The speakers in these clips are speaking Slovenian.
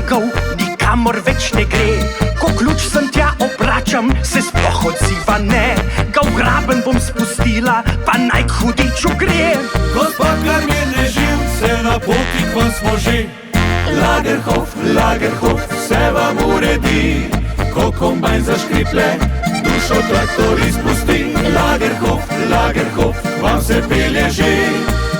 trgov nikamor več ne gre. Ko ključ sem tja obračam, se sploh odziva ne. Ga v graben bom spustila, pa naj k hudiču gre. Gospa Karmene živce, na poti k vam smo že. Lagerhof, Lagerhof, vse vam uredi. Ko kombajn zaškriple, dušo traktor izpusti. Lagerhof, Lagerhof, vam se pelje že.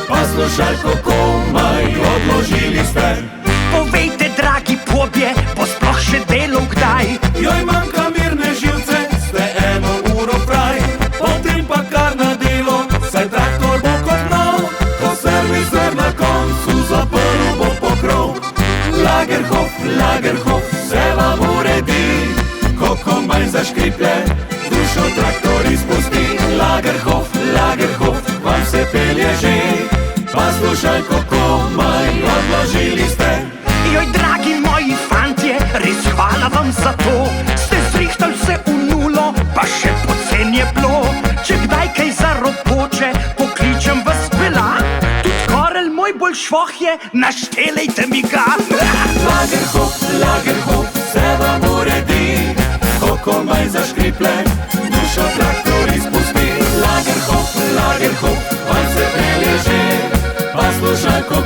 Pa slušalko komaj odložili ste. Povejte, dragi pobje, bo sploh še delal kdaj? Joj, manjka mirne živce, ste 1 uro fraj. Potem pa kar na delo, saj traktor bo kot nov. Ko serviser na koncu zaprl bo pokrov. Lagerhof, Lagerhof, vse vam uredi. Ko kombajn zaškriple, dušo traktor izpusti. Lagerhof, Lagerhof, vam se pelje že. Pa slušalko komaj odložili ste. Joj, dragi moji fantje, res hvala vam za to. Ste zrihtali vse v nulo, pa še pocen je bilo. Če kdaj kaj zaropoče, pokličem vas bela. Tudi Karel, moj bolj švoh je, naštelejte mi ga. Lagerhof, Lagerhof, vse vam uredi. Ko kombajn zaškriple, dušo traktor izpusti. Lagerhof, Lagerhof, vam se pelje že. Pa slušalko